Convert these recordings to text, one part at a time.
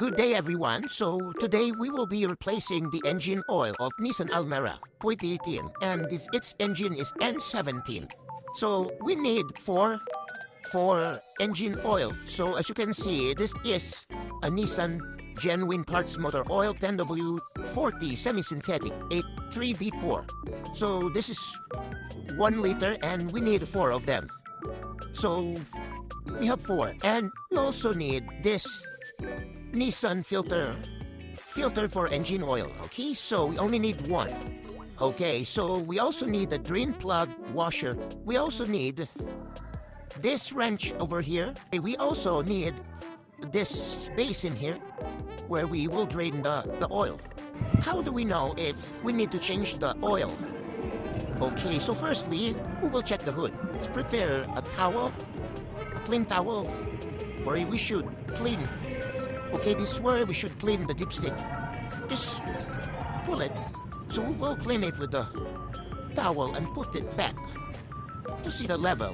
Good day, everyone. So today we will be replacing the engine oil of Nissan Almera 2018, and its engine is N17. So we need four engine oil. So as you can see, this is a Nissan genuine parts motor oil 10W40 semi-synthetic 83B4. So this is 1 liter, and we need 4 of them. So we have 4, and we also need this Nissan filter for engine oil. Okay, so we only need 1. Okay, so we also need the drain plug washer. We also need this wrench over here. We also need this basin here where we will drain the oil. How do we know if we need to change the oil? Okay, so firstly, we will check the hood. Let's prepare a towel, a clean towel, where we should clean. Okay, this is where we should clean the dipstick. Just pull it. So we will clean it with the towel and put it back to see the level.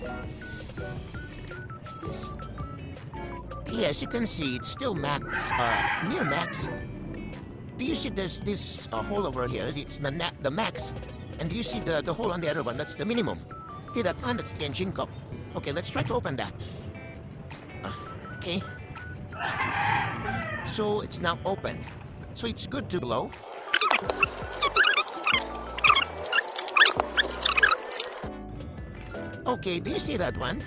Okay, as you can see, it's still max, near max. Do you see this hole over here? It's the max. And do you see the hole on the other one? That's the minimum. See that one? That's the engine cup. Okay, let's try to open that. Okay. So it's now open. So it's good to blow. Okay, do you see that one?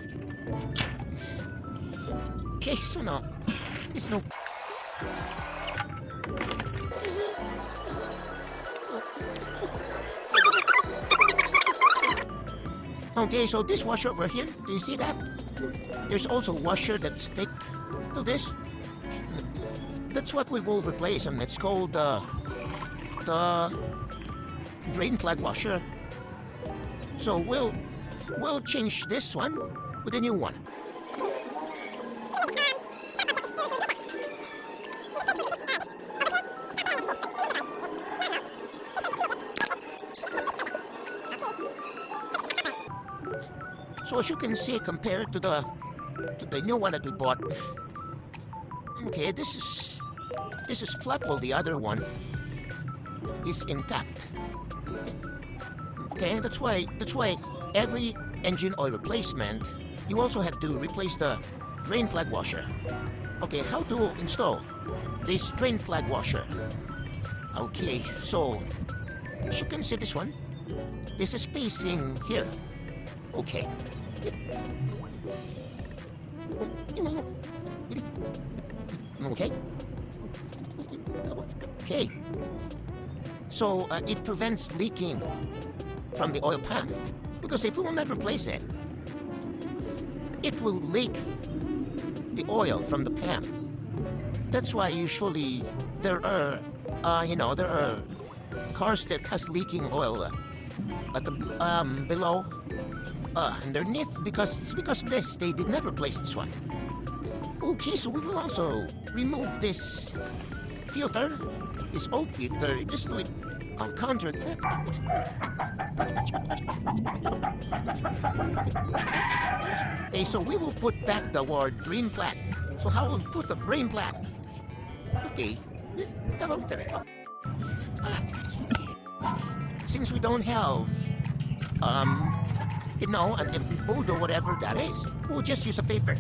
Okay, so no. It's no. Okay, so this washer over here, do you see that? There's also a washer that's stick to this. That's what we will replace, and it's called the drain plug washer. So we'll change this one with a new one. So as you can see, compared to the new one that we bought, okay, this is flat while the other one is intact. Okay, that's why every engine oil replacement, you also had to replace the drain plug washer. Okay, how to install this drain plug washer? Okay, so as you can see, this one, this is spacing here. Okay. Okay. Okay. So it prevents leaking from the oil pan, because if we will not replace it, it will leak the oil from the pan. That's why usually there are cars that has leaking oil at the below. Underneath, because of this, they did not replace this one. Okay, so we will also remove this filter, this old filter, just do it on counter. Okay, so we will put back the word drain plug. So how will we put the drain plug? Okay, since we don't have an board or whatever that is, we'll just use a paper.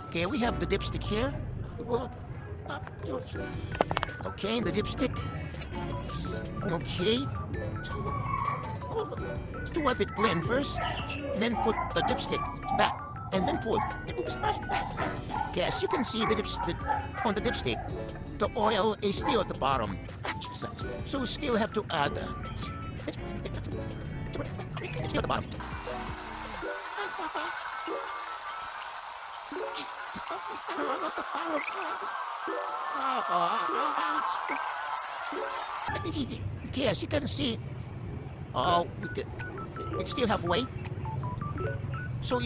Okay, we have the dipstick here. Okay, the dipstick. Okay. To wipe it clean first, then put the dipstick back, and then pull it. Okay, as you can see, the dipstick on the dipstick, the oil is still at the bottom. So we still have to add. It's still at the bottom. Okay, as you can see, it's still halfway. So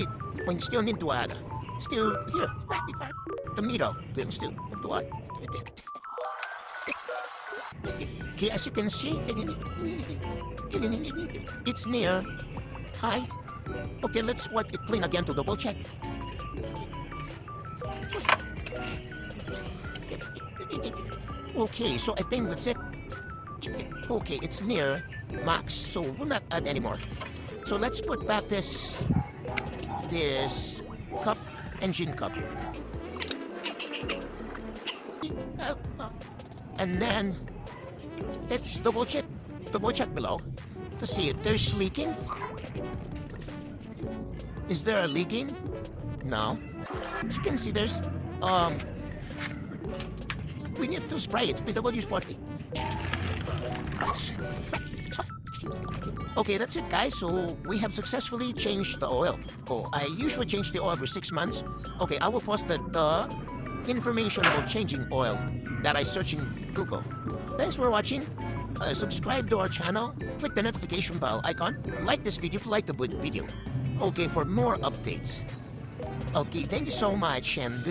when you still need to add, still here, the middle, we still have to add. Okay, as you can see, it's near high Okay, let's wipe it clean again to double check. Okay, so I think that's it. Okay, it's near max, so we'll not add anymore. So let's put back this cup, engine cup. And then let's double check below to see if there's leaking. Is there a leaking? No. As you can see, there's we need to spray it with W40. Okay, that's it, guys. So we have successfully changed the oil. Oh, I usually change the oil every 6 months. Okay, I will post the information about changing oil that I search in Google. Thanks for watching. Subscribe to our channel. Click the notification bell icon. Like this video if you like the video. Okay, for more updates. Okay, thank you so much and goodbye.